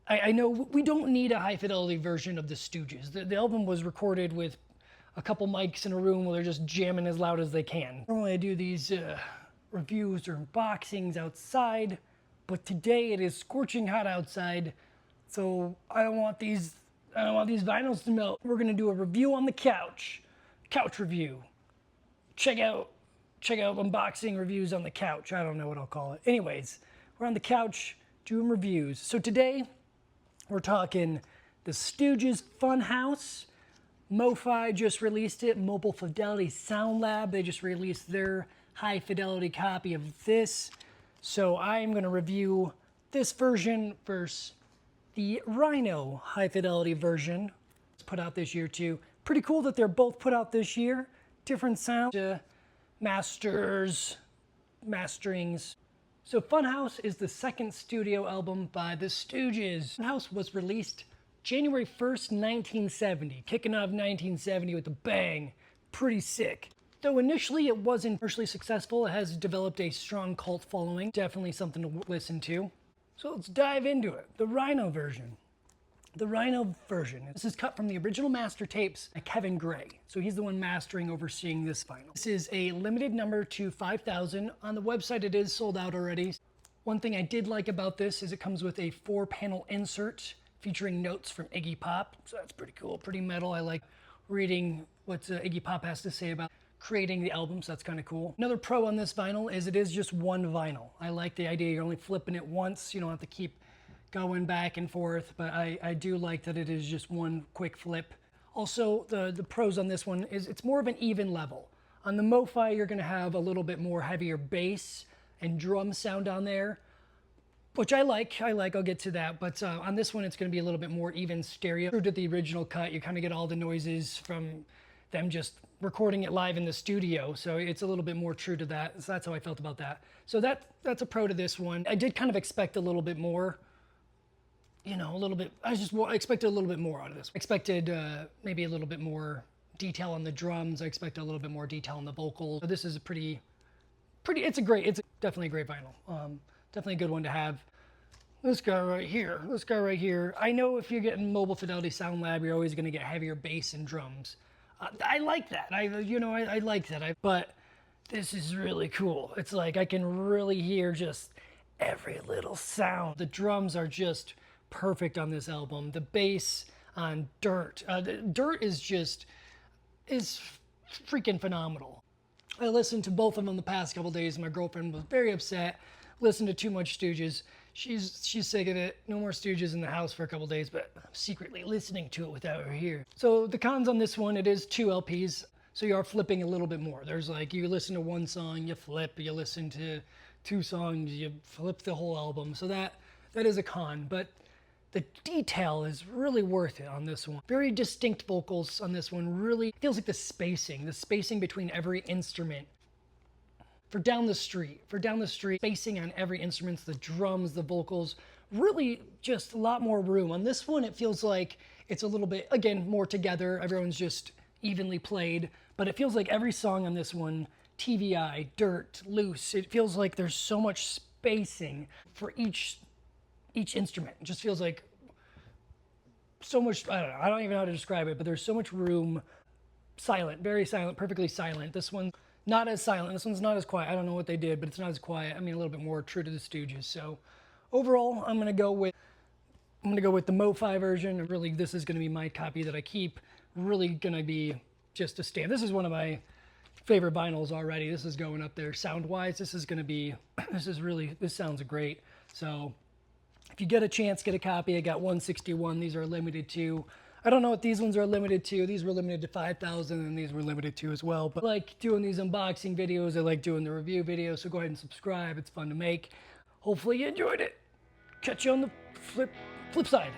I know we don't need a high fidelity version of the Stooges. The album was recorded with a couple mics in a room where they're just jamming as loud as they can. Normally I do these reviews or unboxings outside, but today it is scorching hot outside, so I don't want these vinyls to melt. We're gonna do a review on the couch review. Check out unboxing reviews on the couch. I don't know what I'll call it. Anyways, we're on the couch doing reviews. So today we're talking the Stooges Funhouse. MOFI just released it, Mobile Fidelity Sound Lab. They just released their high fidelity copy of this. So I'm gonna review this version versus the Rhino high fidelity version. It's put out this year too. Pretty cool that they're both put out this year. Different sound, masterings. So Funhouse is the second studio album by the Stooges. Funhouse was released January 1st, 1970, kicking off 1970 with a bang. Pretty sick. Though initially it wasn't commercially successful, it has developed a strong cult following. Definitely something to listen to. So let's dive into it. The Rhino version. The Rhino version. This is cut from the original master tapes by Kevin Gray. So he's the one mastering, overseeing this vinyl. This is a limited number to 5,000. On the website it is sold out already. One thing I did like about this is it comes with a 4-panel insert featuring notes from Iggy Pop. So that's pretty cool, pretty metal. I like reading what Iggy Pop has to say about creating the album, so that's kind of cool. Another pro on this vinyl is it is just one vinyl. I like the idea you're only flipping it once. You don't have to keep going back and forth, but I do like that it is just one quick flip. Also, the pros on this one is it's more of an even level. On the MOFI, you're gonna have a little bit more heavier bass and drum sound on there, which I like, I'll get to that. But on this one, it's gonna be a little bit more even stereo. True to the original cut, you kind of get all the noises from them just recording it live in the studio. So it's a little bit more true to that. So that's how I felt about that. So that's a pro to this one. I did kind of expect a little bit more, you know, a little bit, I expected a little bit more out of this. I expected maybe a little bit more detail on the drums. I expected a little bit more detail on the vocals. So this is a it's definitely a great vinyl. Definitely a good one to have. This guy right here. I know if you're getting Mobile Fidelity Sound Lab, you're always gonna get heavier bass and drums. I like that. I like that. But this is really cool. It's like I can really hear just every little sound. The drums are just perfect on this album. The bass on Dirt. Dirt is freaking phenomenal. I listened to both of them the past couple days. My girlfriend was very upset. Listened to too much Stooges. She's sick of it. No more Stooges in the house for a couple days, but I'm secretly listening to it without her here. So the cons on this one, it is 2 LPs, so you are flipping a little bit more. There's like, you listen to one song, you flip, you listen to 2 songs, you flip the whole album. So that is a con, but the detail is really worth it on this one. Very distinct vocals on this one. Really feels like the spacing between every instrument. For Down the Street, spacing on every instrument, the drums, the vocals, really just a lot more room. On this one, it feels like it's a little bit, again, more together. Everyone's just evenly played, but it feels like every song on this one, TVI, Dirt, Loose, it feels like there's so much spacing for each instrument. It just feels like so much, I don't know, I don't even know how to describe it, but there's so much room. Silent, very silent, perfectly silent. This one, not as silent. This one's not as quiet. I don't know what they did, but it's not as quiet. I mean, a little bit more true to the Stooges. So overall, I'm gonna go with the MOFI version. Really, this is gonna be my copy that I keep. Really gonna be just a stand. This is one of my favorite vinyls already. This is going up there sound-wise. This sounds great. So if you get a chance, get a copy. I got 161. These are limited to. I don't know what these ones are limited to. These were limited to 5,000 and these were limited to as well. But I like doing these unboxing videos. I like doing the review videos. So go ahead and subscribe. It's fun to make. Hopefully you enjoyed it. Catch you on the flip side.